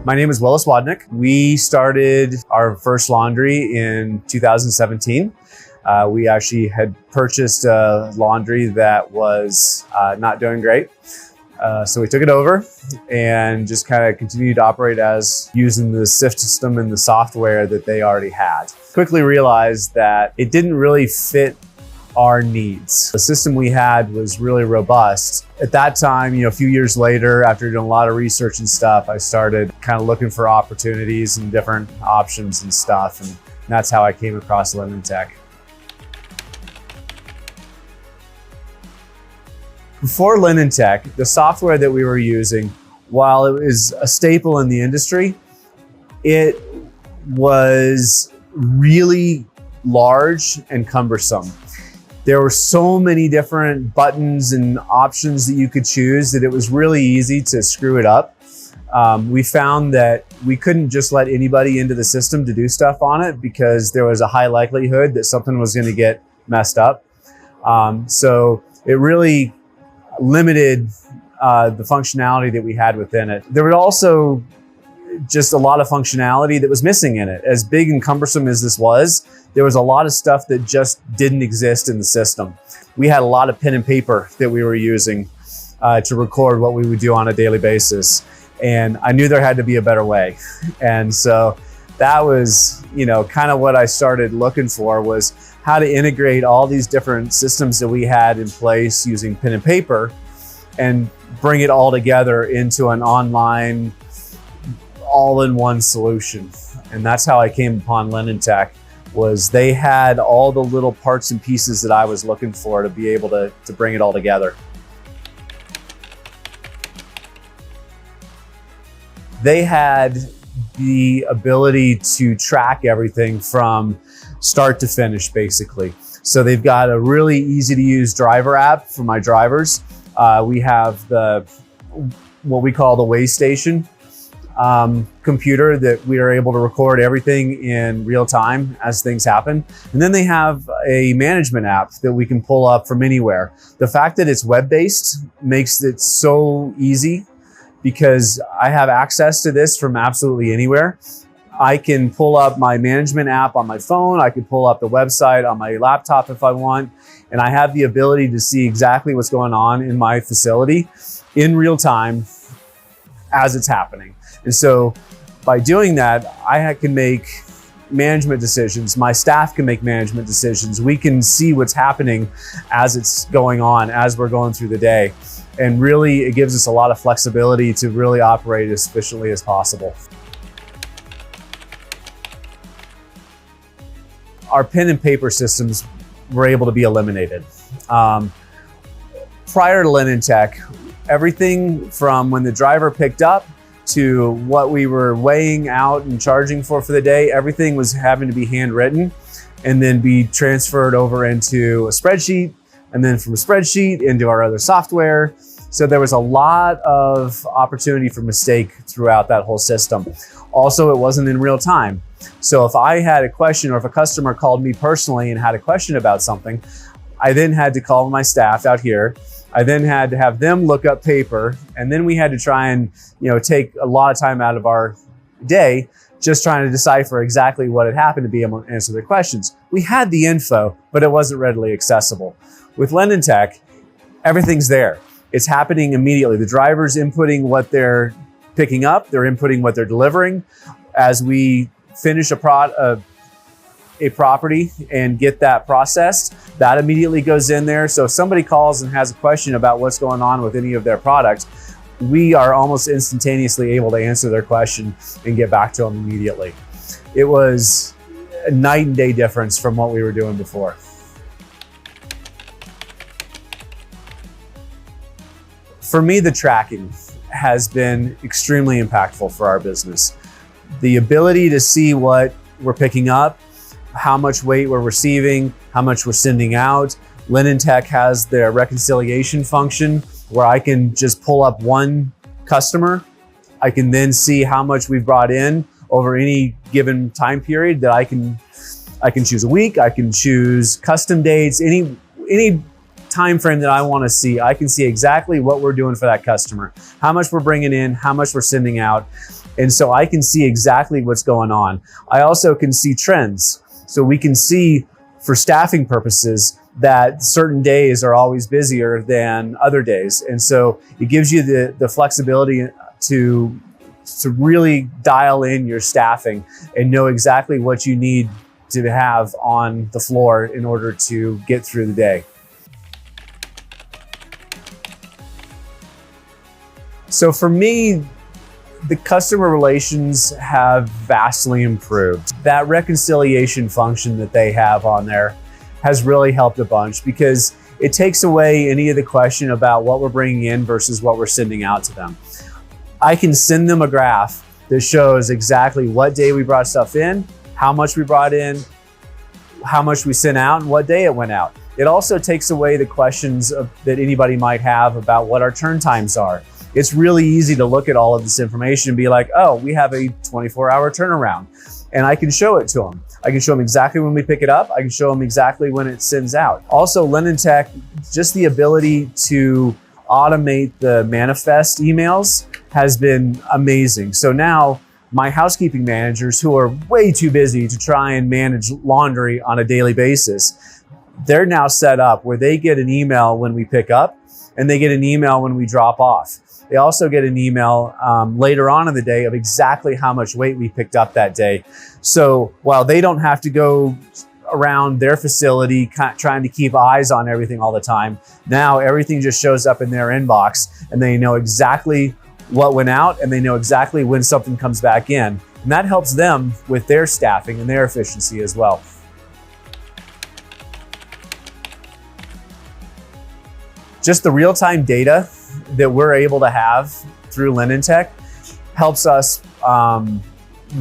My name is Willis. We started our first laundry in 2017. We actually had purchased a laundry that was not doing great. So we took it over and just kind of continued to operate as using the SIFT system and the software that they already had. Quickly realized that it didn't really fit our needs. The system we had was really robust. At that time, a few years later, after doing a lot of research and stuff, I started kind of looking for opportunities and different options and stuff. And that's how I came across LinenTech. Before LinenTech, the software that we were using, while it was a staple in the industry, it was really large and cumbersome. There were so many different buttons and options that you could choose that it was really easy to screw it up. We found that we couldn't just let anybody into the system to do stuff on it because there was a high likelihood that something was going to get messed up. So it really limited the functionality that we had within it. There was also just a lot of functionality that was missing in it. As big and cumbersome as this was, there was a lot of stuff that just didn't exist in the system. We had a lot of pen and paper that we were using to record what we would do on a daily basis. And I knew there had to be a better way. And so that was, kind of what I started looking for, was how to integrate all these different systems that we had in place using pen and paper and bring it all together into an online, all-in-one solution. And that's how I came upon LinenTech, was they had all the little parts and pieces that I was looking for to be able to bring it all together. They had the ability to track everything from start to finish, basically. So they've got a really easy to use driver app for my drivers. We have what we call the weigh station computer that we are able to record everything in real time as things happen. And then they have a management app that we can pull up from anywhere. The fact that it's web-based makes it so easy because I have access to this from absolutely anywhere. I can pull up my management app on my phone. I can pull up the website on my laptop if I want. And I have the ability to see exactly what's going on in my facility in real time as it's happening. And so by doing that, I can make management decisions. My staff can make management decisions. We can see what's happening as it's going on, as we're going through the day. And really, it gives us a lot of flexibility to really operate as efficiently as possible. Our pen and paper systems were able to be eliminated. Prior to LinenTech, everything from when the driver picked up to what we were weighing out and charging for the day, everything was having to be handwritten and then be transferred over into a spreadsheet, and then from a spreadsheet into our other software. So there was a lot of opportunity for mistake throughout that whole system. Also, it wasn't in real time. So if I had a question, or if a customer called me personally and had a question about something, I then had to call my staff out here. I then had to have them look up paper, and then we had to try and take a lot of time out of our day just trying to decipher exactly what had happened to be able to answer their questions. We had the info, but it wasn't readily accessible. With LinenTech, everything's there. It's happening immediately. The driver's inputting what they're picking up, they're inputting what they're delivering. As we finish a property and get that processed, that immediately goes in there. So if somebody calls and has a question about what's going on with any of their products, we are almost instantaneously able to answer their question and get back to them immediately. It was a night and day difference from what we were doing before. For me, the tracking has been extremely impactful for our business. The ability to see what we're picking up, how much weight we're receiving, how much we're sending out. LinenTech has their reconciliation function where I can just pull up one customer. I can then see how much we've brought in over any given time period that I can choose a week, I can choose custom dates, any time frame that I want to see. I can see exactly what we're doing for that customer, how much we're bringing in, how much we're sending out. And so I can see exactly what's going on. I also can see trends. So we can see, for staffing purposes, that certain days are always busier than other days. And so it gives you the flexibility to really dial in your staffing and know exactly what you need to have on the floor in order to get through the day. So for me, the customer relations have vastly improved. That reconciliation function that they have on there has really helped a bunch, because it takes away any of the question about what we're bringing in versus what we're sending out to them. I can send them a graph that shows exactly what day we brought stuff in, how much we brought in, how much we sent out, and what day it went out. It also takes away the questions that anybody might have about what our turn times are. It's really easy to look at all of this information and be like, oh, we have a 24-hour turnaround. And I can show it to them. I can show them exactly when we pick it up. I can show them exactly when it sends out. Also, LinenTech, just the ability to automate the manifest emails has been amazing. So now my housekeeping managers, who are way too busy to try and manage laundry on a daily basis, they're now set up where they get an email when we pick up and they get an email when we drop off. They also get an email later on in the day of exactly how much weight we picked up that day. So while they don't have to go around their facility trying to keep eyes on everything all the time, now everything just shows up in their inbox and they know exactly what went out and they know exactly when something comes back in. And that helps them with their staffing and their efficiency as well. Just the real-time data that we're able to have through LinenTech helps us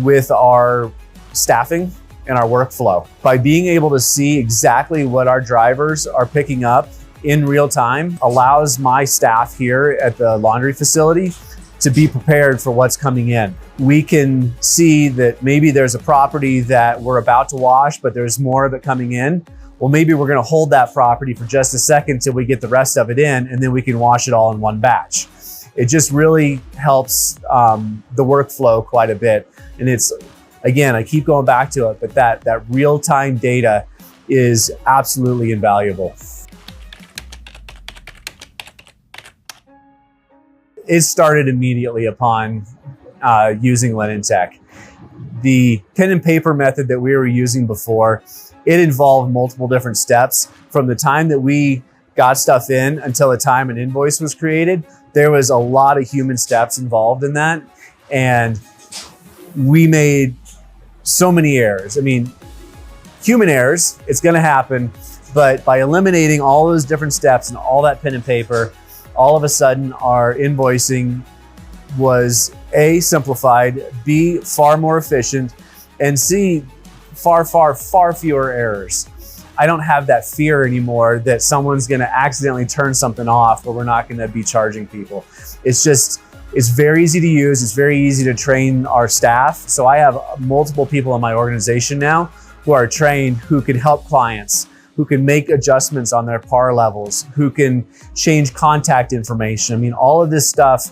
with our staffing and our workflow. By being able to see exactly what our drivers are picking up in real time allows my staff here at the laundry facility to be prepared for what's coming in. We can see that maybe there's a property that we're about to wash, but there's more of it coming in. Well, maybe we're gonna hold that property for just a second till we get the rest of it in, and then we can wash it all in one batch. It just really helps the workflow quite a bit. And it's, again, I keep going back to it, but that real-time data is absolutely invaluable. It started immediately upon using LinenTech. The pen and paper method that we were using before, it involved multiple different steps. From the time that we got stuff in until the time an invoice was created, there was a lot of human steps involved in that. And we made so many errors. I mean, human errors, it's gonna happen, but by eliminating all those different steps and all that pen and paper, all of a sudden our invoicing was A, simplified, B, far more efficient, and C, far fewer errors. I don't have that fear anymore that someone's gonna accidentally turn something off or we're not gonna be charging people. It's very easy to use. It's very easy to train our staff. So I have multiple people in my organization now who are trained, who can help clients, who can make adjustments on their par levels, who can change contact information. I mean, all of this stuff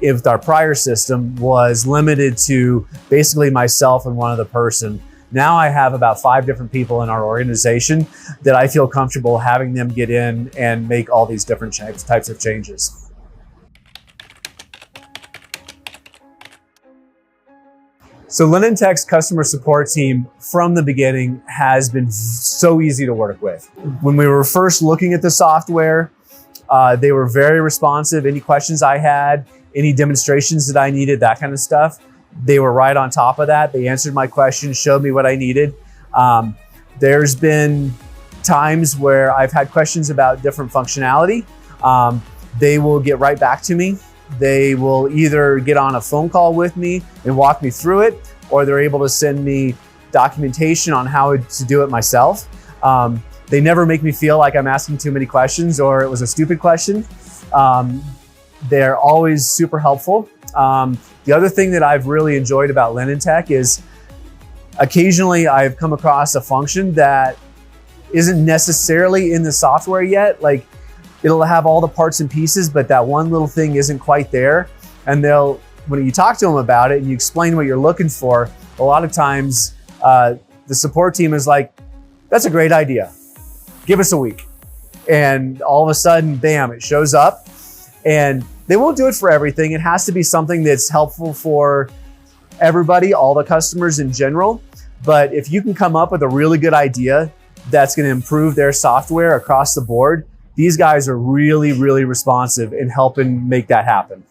with our prior system was limited to basically myself and one other person. Now I have about 5 different people in our organization that I feel comfortable having them get in and make all these different types of changes. So LinenTech's customer support team from the beginning has been so easy to work with. When we were first looking at the software, they were very responsive. Any questions I had, any demonstrations that I needed, that kind of stuff, they were right on top of that. They answered my questions, showed me what I needed. There's been times where I've had questions about different functionality. They will get right back to me. They will either get on a phone call with me and walk me through it, or they're able to send me documentation on how to do it myself. They never make me feel like I'm asking too many questions or it was a stupid question. They're always super helpful. The other thing that I've really enjoyed about LinenTech is occasionally I've come across a function that isn't necessarily in the software yet. Like, it'll have all the parts and pieces, but that one little thing isn't quite there. And they'll when you talk to them about it and you explain what you're looking for, a lot of times the support team is like, that's a great idea. Give us a week. And all of a sudden, bam, it shows up. And they won't do it for everything. It has to be something that's helpful for everybody, all the customers in general. But if you can come up with a really good idea that's going to improve their software across the board, these guys are really, really responsive in helping make that happen.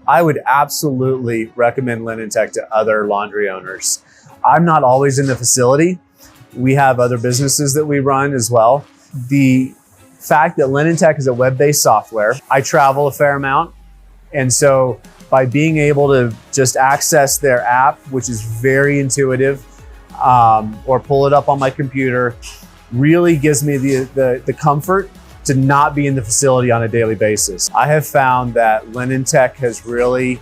I would absolutely recommend LinenTech to other laundry owners. I'm not always in the facility. We have other businesses that we run as well. The fact that LinenTech is a web-based software, I travel a fair amount. And so by being able to just access their app, which is very intuitive, or pull it up on my computer, really gives me the comfort to not be in the facility on a daily basis. I have found that LinenTech has really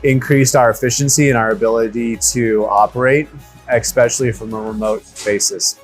increased our efficiency and our ability to operate, especially from a remote basis.